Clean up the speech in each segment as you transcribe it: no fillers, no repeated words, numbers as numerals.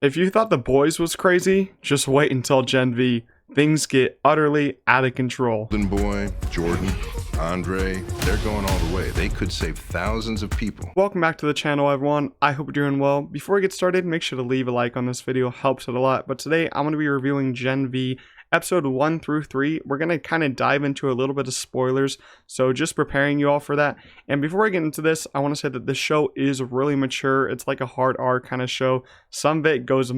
If you thought The Boys was crazy, just wait until Gen V. Things get utterly out of control. Golden Boy, Jordan, Andre, they're going all the way. They could save thousands of people. Welcome back to the channel, everyone. I hope you're doing well. Before we get started, make sure to leave a like on this video, helps it a lot. But today I'm going to be reviewing Gen V episode 1 through 3. We're going to kind of dive into a little bit of spoilers, so just preparing you all for that. And before I get into this, I want to say that this show is really mature. It's like a hard R kind of show. Some of it goes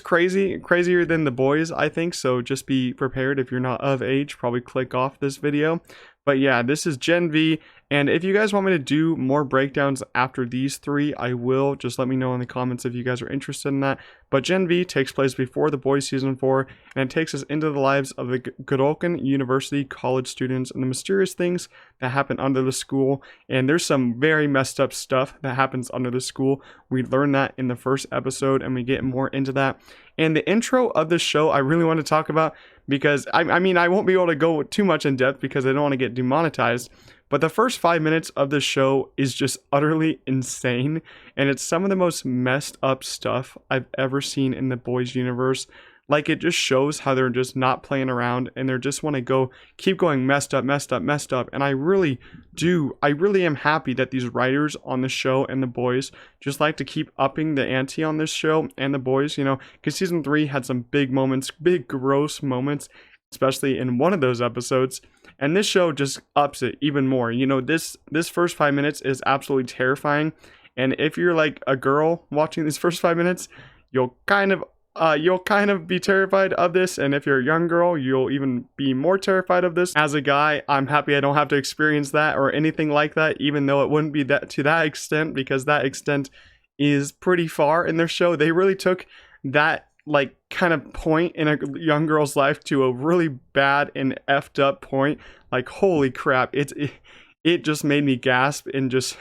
crazier than The Boys, I think, so just be prepared. If you're not of age, probably click off this video. But yeah, this is Gen V, and if you guys want me to do more breakdowns after these three, I will. Just let me know in the comments if you guys are interested in that. But Gen V takes place before The Boys Season 4, and it takes us into the lives of the Godolphin University college students and the mysterious things that happen under the school. And there's some very messed up stuff that happens under the school. We learn that in the first episode, and we get more into that. And the intro of this show I really want to talk about, because I mean, I won't be able to go too much in depth because I don't want to get demonetized. But the first 5 minutes of the show is just utterly insane, and it's some of the most messed up stuff I've ever seen in the Boys universe. Like, it just shows how they're just not playing around, and they just want to keep going messed up. And I really am happy that these writers on the show and the Boys just like to keep upping the ante on this show and the Boys, you know, because season 3 had some big moments, big gross moments, especially in one of those episodes. And this show just ups it even more. You know, this first 5 minutes is absolutely terrifying. And if you're like a girl watching these first 5 minutes, you'll kind of be terrified of this. And if you're a young girl, you'll even be more terrified of this. As a guy, I'm happy I don't have to experience that or anything like that, even though it wouldn't be that to that extent, because that extent is pretty far in their show. They really took that like kind of point in a young girl's life to a really bad and effed up point. Like, holy crap, it just made me gasp and just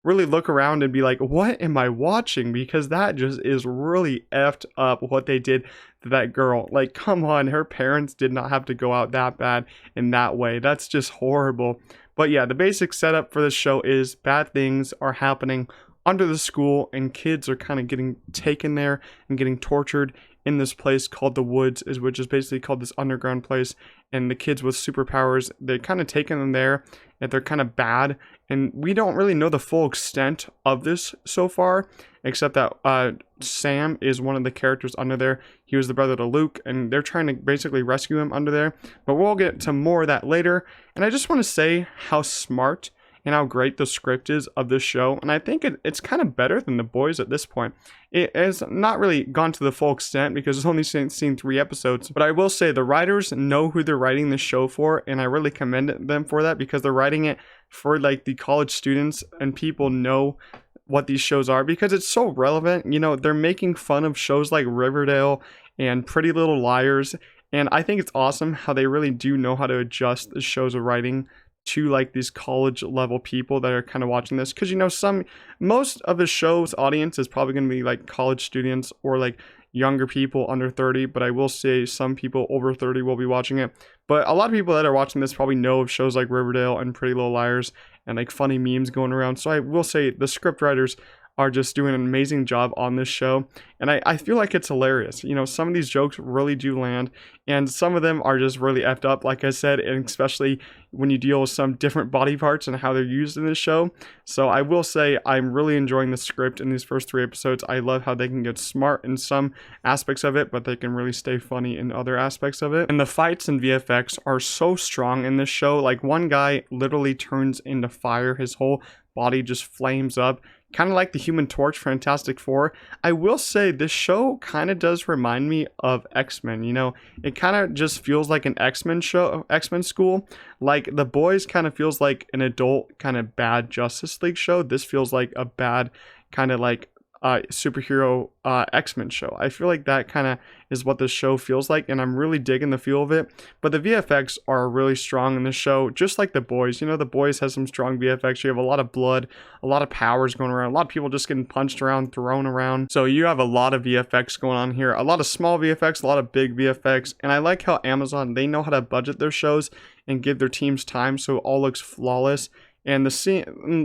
really look around and be like, what am I watching? Because that just is really effed up what they did to that girl. Like, come on, her parents did not have to go out that bad in that way. That's just horrible. But yeah, the basic setup for this show is bad things are happening under the school, and kids are kind of getting taken there and getting tortured in this place called the Woods, which is basically called this underground place. And the kids with superpowers, they're kind of taken them there, and they're kind of bad. And we don't really know the full extent of this so far, except that Sam is one of the characters under there. He was the brother to Luke, and they're trying to basically rescue him under there. But we'll get to more of that later. And I just want to say how smart and how great the script is of this show. And I think it's kind of better than The Boys at this point. It has not really gone to the full extent because it's only seen 3 episodes. But I will say the writers know who they're writing this show for, and I really commend them for that, because they're writing it for like the college students, and people know what these shows are because it's so relevant. You know, they're making fun of shows like Riverdale and Pretty Little Liars. And I think it's awesome how they really do know how to adjust the shows of writing to like these college level people that are kind of watching this, because you know, most of the show's audience is probably going to be like college students or like younger people under 30, but I will say some people over 30 will be watching it. But a lot of people that are watching this probably know of shows like Riverdale and Pretty Little Liars and like funny memes going around. So I will say the script writers are just doing an amazing job on this show, and I feel like it's hilarious. You know, some of these jokes really do land, and some of them are just really effed up, like I said, and especially when you deal with some different body parts and how they're used in this show. So I will say I'm really enjoying the script in these first 3 episodes. I love how they can get smart in some aspects of it, but they can really stay funny in other aspects of it. And the fights and VFX are so strong in this show. Like, one guy literally turns into fire. His whole body just flames up, kind of like the Human Torch, Fantastic Four. I will say this show kind of does remind me of X-Men. You know, it kind of just feels like an X-Men show, X-Men school. Like, The Boys kind of feels like an adult kind of bad Justice League show. This feels like a bad kind of like superhero X-Men show. I feel like that kind of is what this show feels like, and I'm really digging the feel of it. But the VFX are really strong in this show, just like The Boys. You know, The Boys has some strong VFX. You have a lot of blood, a lot of powers going around, a lot of people just getting punched around, thrown around. So you have a lot of VFX going on here, a lot of small VFX, a lot of big VFX. And I like how Amazon, they know how to budget their shows and give their teams time so it all looks flawless. And the scene,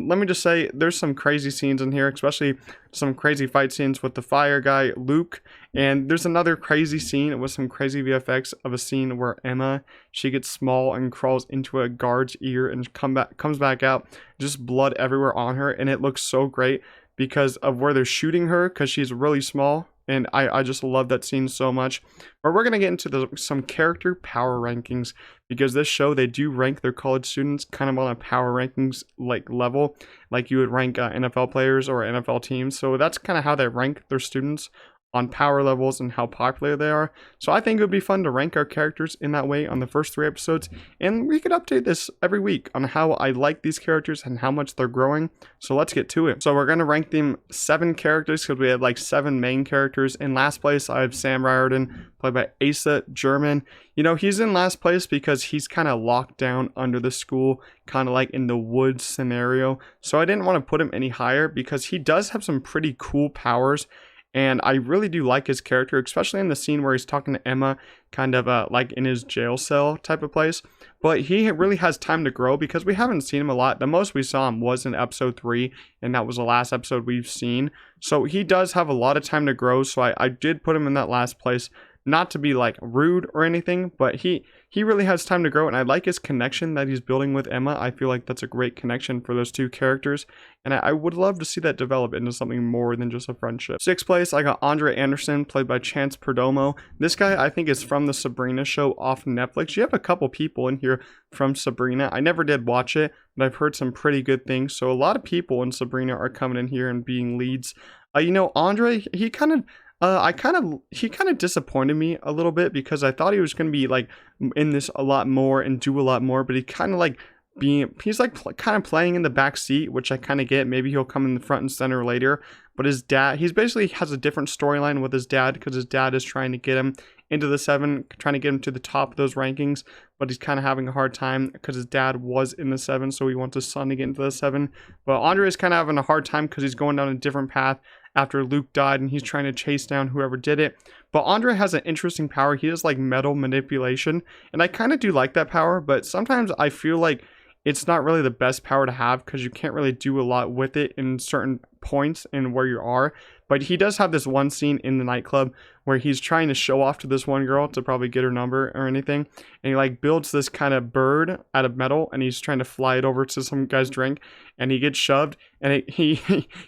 let me just say, there's some crazy scenes in here, especially some crazy fight scenes with the fire guy, Luke. And there's another crazy scene with some crazy VFX of a scene where Emma, she gets small and crawls into a guard's ear and comes back out, just blood everywhere on her. And it looks so great because of where they're shooting her, because she's really small. And I just love that scene so much. But we're going to get into some character power rankings, because this show, they do rank their college students kind of on a power rankings like level, like you would rank NFL players or NFL teams. So that's kind of how they rank their students on power levels and how popular they are. So I think it would be fun to rank our characters in that way on the first 3 episodes, and we could update this every week on how I like these characters and how much they're growing. So let's get to it. So we're going to rank them 7 characters, because we have like 7 main characters. In last place, I have Sam Riordan, played by Asa German. You know, he's in last place because he's kind of locked down under the school, kind of like in the woods scenario. So I didn't want to put him any higher, because he does have some pretty cool powers. And I really do like his character, especially in the scene where he's talking to Emma, kind of like in his jail cell type of place. But he really has time to grow, because we haven't seen him a lot. The most we saw him was in episode 3, and that was the last episode we've seen. So he does have a lot of time to grow. So I did put him in that last place. Not to be like rude or anything, but he really has time to grow, and I like his connection that he's building with Emma. I feel like that's a great connection for those 2 characters, and I would love to see that develop into something more than just a friendship. 6th place, I got Andre Anderson, played by Chance Perdomo. This guy, I think, is from the Sabrina show off Netflix. You have a couple people in here from Sabrina. I never did watch it, but I've heard some pretty good things. So a lot of people in Sabrina are coming in here and being leads. You know, Andre, he kind of disappointed me a little bit, because I thought he was going to be like in this a lot more and do a lot more, but he kind of like he's like kind of playing in the back seat, which I kind of get. Maybe he'll come in the front and center later, but his dad, he's basically has a different storyline with his dad, because his dad is trying to get him into the 7, trying to get him to the top of those rankings, but he's kind of having a hard time because his dad was in the 7, so he wants his son to get into the 7. But Andre is kind of having a hard time because he's going down a different path after Luke died, and he's trying to chase down whoever did it. But Andre has an interesting power. He has like metal manipulation, and I kind of do like that power, but sometimes I feel like it's not really the best power to have, because you can't really do a lot with it in certain points and where you are. But he does have this one scene in the nightclub where he's trying to show off to this one girl to probably get her number or anything, and he like builds this kind of bird out of metal, and he's trying to fly it over to some guy's drink, and he gets shoved, and he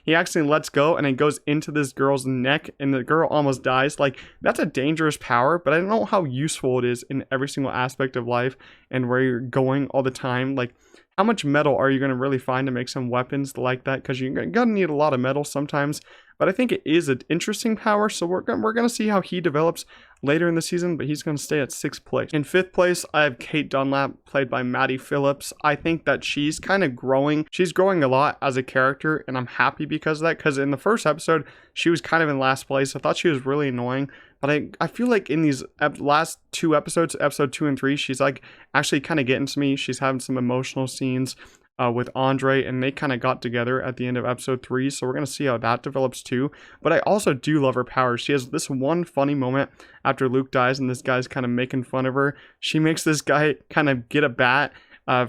accidentally lets go, and it goes into this girl's neck, and the girl almost dies. Like, that's a dangerous power, but I don't know how useful it is in every single aspect of life and where you're going all the time. Like, how much metal are you going to really find to make some weapons like that? Because you're going to need a lot of metal sometimes. But I think it is an interesting power, so we're going to see how he develops later in the season, but he's going to stay at 6th place. In 5th place, I have Kate Dunlap, played by Maddie Phillips. I think that she's kind of growing. She's growing a lot as a character, and I'm happy because of that, because in the first episode, she was kind of in last place. I thought she was really annoying, but I feel like in these last 2 episodes, episode 2 and 3, she's like actually kind of getting to me. She's having some emotional scenes with Andre, and they kind of got together at the end of episode 3, so we're going to see how that develops too. But I also do love her powers. She has this one funny moment after Luke dies, and this guy's kind of making fun of her. She makes this guy kind of get a bat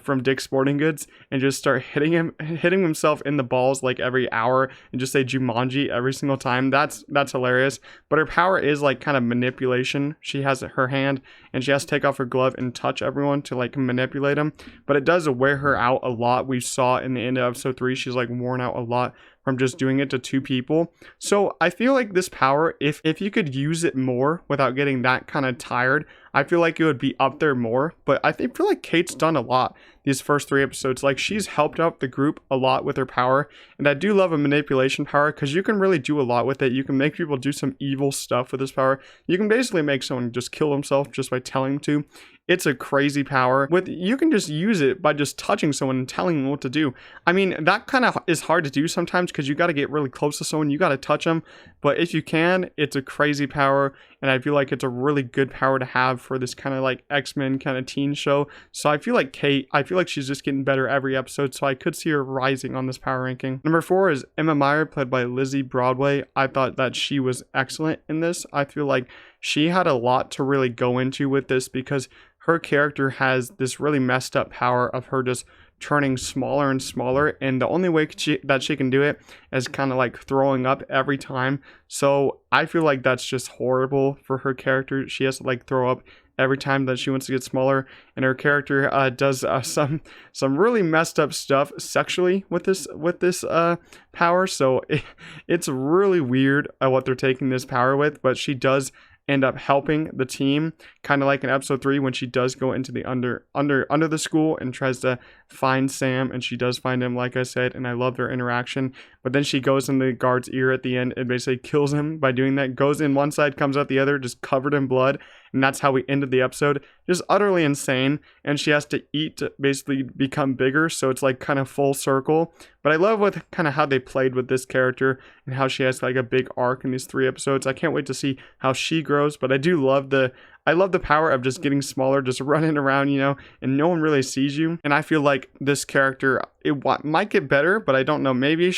from Dick's Sporting Goods and just start hitting himself in the balls like every hour, and just say Jumanji every single time. That's hilarious. But her power is like kind of manipulation. She has her hand, and she has to take off her glove and touch everyone to like manipulate them. But it does wear her out a lot. We saw in the end of episode 3, she's like worn out a lot from just doing it to 2 people. So I feel like this power, if you could use it more without getting that kind of tired, I feel like it would be up there more. But I feel like Kate's done a lot these first 3 episodes. Like, she's helped out the group a lot with her power, and I do love a manipulation power, because you can really do a lot with it. You can make people do some evil stuff with this power. You can basically make someone just kill himself just by telling them to. It's a crazy power. You can just use it by just touching someone and telling them what to do. I mean, that kind of is hard to do sometimes, because you got to get really close to someone. You got to touch them. But if you can, it's a crazy power, and I feel like it's a really good power to have for this kind of like X-Men kind of teen show. So I feel like Kate, I feel like she's just getting better every episode, so I could see her rising on this power ranking. Number 4 is Emma Meyer, played by Lizzie Broadway. I thought that she was excellent in this. I feel like she had a lot to really go into with this, because her character has this really messed up power of her just turning smaller and smaller, and the only way that she can do it is kind of like throwing up every time. So I feel like that's just horrible for her character. She has to like throw up every time that she wants to get smaller, and her character does some really messed up stuff sexually with this power. So it's really weird what they're taking this power with, but she does end up helping the team, kind of like in episode 3 when she does go into the under the school and tries to find Sam, and she does find him, like I said, and I love their interaction. But then she goes in the guard's ear at the end and basically kills him by doing that. Goes in one side, comes out the other, just covered in blood, and that's how we ended the episode. Just utterly insane. And she has to eat to basically become bigger, so it's like kind of full circle. But I love with kind of how they played with this character and how she has like a big arc in these 3 episodes. I can't wait to see how she grows, but I do love the power of just getting smaller, just running around, and no one really sees you. And I feel like this character, it might get better, but I don't know. Maybe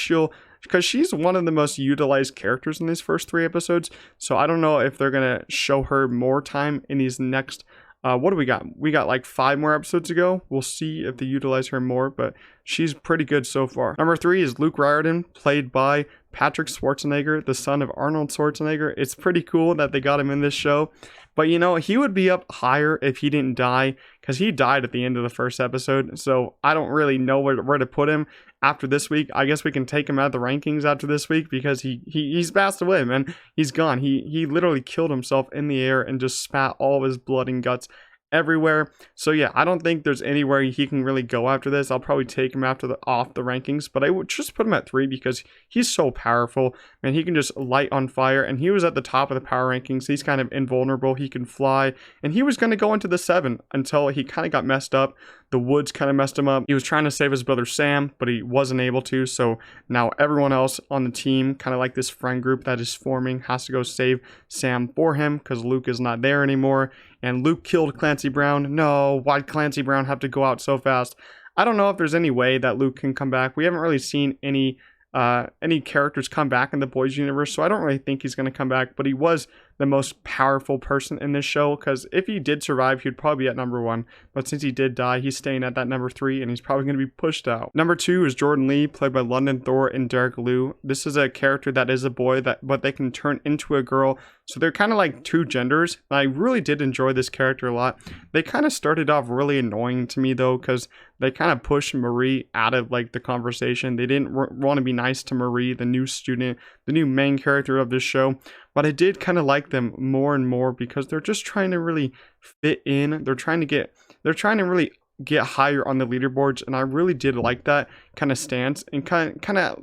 because she's one of the most utilized characters in these first 3 episodes. So I don't know if they're going to show her more time in these next, what do we got? We got like 5 more episodes to go. We'll see if they utilize her more, but she's pretty good so far. Number 3 is Luke Riordan, played by Patrick Schwarzenegger, the son of Arnold Schwarzenegger. It's pretty cool that they got him in this show. But he would be up higher if he didn't die, because he died at the end of the first episode. So I don't really know where to put him after this week. I guess we can take him out of the rankings after this week, because he's passed away, man. He's gone. He literally killed himself in the air and just spat all of his blood and guts everywhere. So yeah, I don't think there's anywhere he can really go after this. I'll probably take him off the rankings, but I would just put him at 3 because he's so powerful, man. He can just light on fire, and he was at the top of the power rankings. He's kind of invulnerable. He can fly, and he was going to go into the 7 until he kind of got messed up. The woods kind of messed him up. He was trying to save his brother Sam, but he wasn't able to. So now everyone else on the team, kind of like this friend group that is forming, has to go save Sam for him because Luke is not there anymore. And Luke killed Clancy Brown. No, why'd Clancy Brown have to go out so fast? I don't know if there's any way that Luke can come back. We haven't really seen any characters come back in the boys universe, so I don't really think he's going to come back. But he was the most powerful person in this show, because if he did survive, he'd probably be at number 1. But since he did die, he's staying at that number 3, and he's probably going to be pushed out. Number 2 is Jordan Lee, played by London Thor and Derek Liu. This is a character that is a boy, but they can turn into a girl. So they're kind of like 2 genders. And I really did enjoy this character a lot. They kind of started off really annoying to me though, because they kind of pushed Marie out of like the conversation. They didn't want to be nice to Marie, the new student, the new main character of this show. But I did kind of like them more and more because they're just trying to really fit in. They're trying to really get higher on the leaderboards, and I really did like that kind of stance. And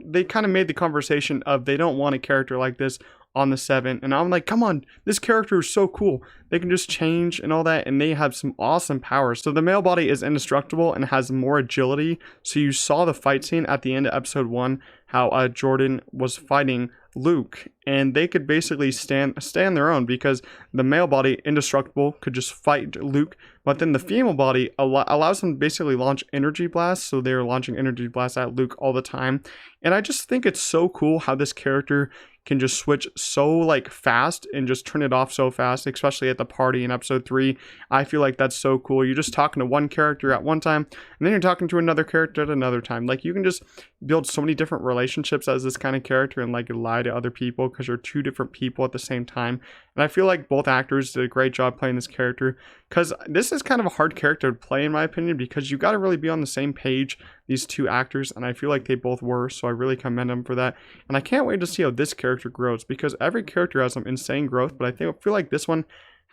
they kind of made the conversation of they don't want a character like this on the 7, and I'm like, come on, this character is so cool. They can just change and all that, and they have some awesome powers. So the male body is indestructible and has more agility. So you saw the fight scene at the end of episode 1, how Jordan was fighting Luke, and they could basically stand their own, because the male body, indestructible, could just fight Luke, but then the female body allows them to basically launch energy blasts. So they're launching energy blasts at Luke all the time, and I just think it's so cool how this character can just switch so like fast and just turn it off so fast, especially at the party in episode 3. I feel like that's so cool. You're just talking to one character at one time, and then you're talking to another character at another time. Like, you can just build so many different relationships as this kind of character, and like lie to other people because you're 2 different people at the same time. And I feel like both actors did a great job playing this character, because this is kind of a hard character to play in my opinion, because you got to really be on the same page, these 2 actors, and I feel like they both were. So I really commend them for that, and I can't wait to see how this character grows, because every character has some insane growth, but I feel like this one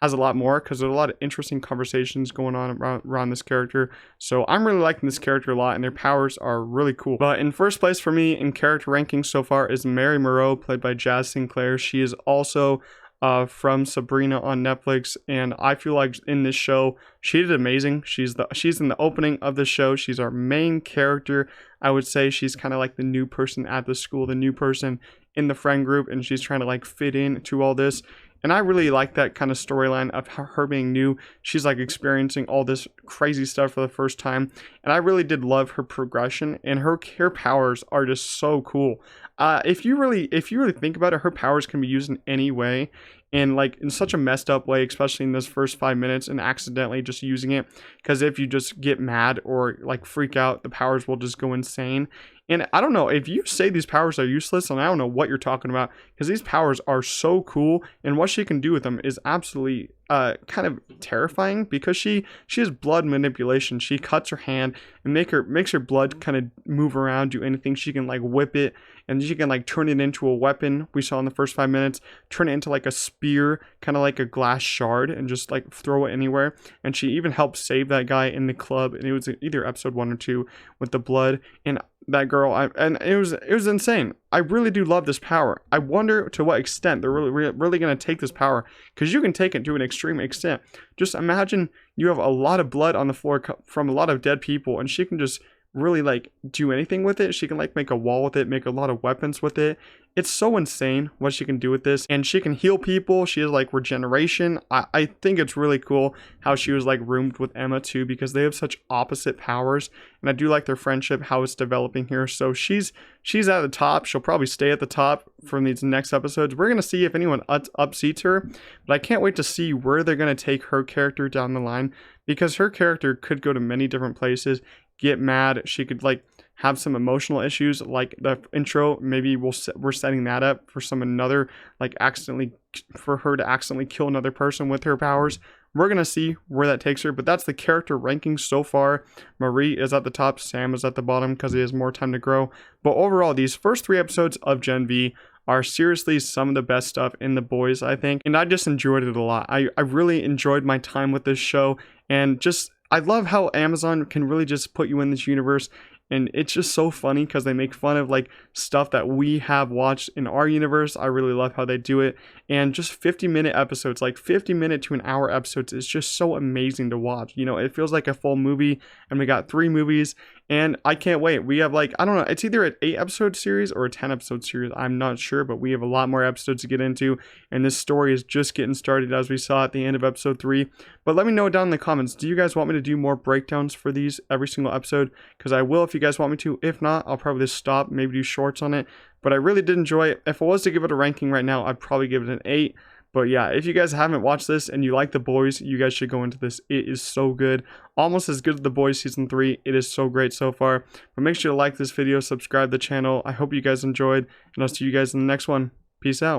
has a lot more, because there's a lot of interesting conversations going on around this character. So I'm really liking this character a lot, and their powers are really cool. But in first place for me in character rankings so far is Mary Moreau, played by Jazz Sinclair. She is also from Sabrina on Netflix, and I feel like in this show she did amazing. She's in the opening of the show. She's our main character. I would say she's kind of like the new person at the school, the new person in the friend group, and she's trying to like fit in to all this. And I really like that kind of storyline of her being new. She's like experiencing all this crazy stuff for the first time. And I really did love her progression, and her powers are just so cool. If you really think about it, her powers can be used in any way, and like in such a messed up way, especially in those first 5 minutes, and accidentally just using it. Because if you just get mad or like freak out, the powers will just go insane. And I don't know, if you say these powers are useless, and I don't know what you're talking about, because these powers are so cool, and what she can do with them is absolutely kind of terrifying, because she has blood manipulation. She cuts her hand and makes her blood kind of move around, do anything. She can like whip it, and she can like turn it into a weapon. We saw in the first 5 minutes, turn it into like a spear, kind of like a glass shard, and just like throw it anywhere. And she even helped save that guy in the club, and it was either episode 1 or 2 with the blood. And that girl, and it was insane. I really do love this power. I wonder to what extent they're really going to take this power, because you can take it to an extreme extent. Just imagine you have a lot of blood on the floor from a lot of dead people, and she can just really like do anything with it. She can like make a wall with it, make a lot of weapons with it. It's so insane what she can do with this. And she can heal people. She has like regeneration. I think it's really cool how she was like roomed with Emma too, because they have such opposite powers. And I do like their friendship, how it's developing here. So she's at the top. She'll probably stay at the top from these next episodes. We're going to see if anyone upseats her, but I can't wait to see where they're going to take her character down the line, because her character could go to many different places, get mad. She could like have some emotional issues, like the intro. Maybe we're setting that up for another like for her to accidentally kill another person with her powers. We're gonna see where that takes her, but that's the character ranking so far. Marie is at the top, Sam is at the bottom because he has more time to grow. But overall, these first 3 episodes of Gen V are seriously some of the best stuff in The Boys, I think. And I just enjoyed it a lot. I really enjoyed my time with this show, and just I love how Amazon can really just put you in this universe. And it's just so funny because they make fun of like stuff that we have watched in our universe. I really love how they do it. And just 50-minute episodes, like 50-minute to an hour episodes, is just so amazing to watch. You know, it feels like a full movie, and we got 3 movies, and I can't wait. We have like, I don't know, it's either an 8-episode series or a 10-episode series. I'm not sure, but we have a lot more episodes to get into, and this story is just getting started, as we saw at the end of episode 3. But let me know down in the comments, do you guys want me to do more breakdowns for these every single episode? Because I will if you guys want me to. If not, I'll probably just stop, maybe do shorts on it. But I really did enjoy it. If I was to give it a ranking right now, I'd probably give it an 8. But yeah, if you guys haven't watched this and you like The Boys, you guys should go into this. It is so good. Almost as good as The Boys Season 3. It is so great so far. But make sure to like this video, subscribe to the channel. I hope you guys enjoyed, and I'll see you guys in the next one. Peace out.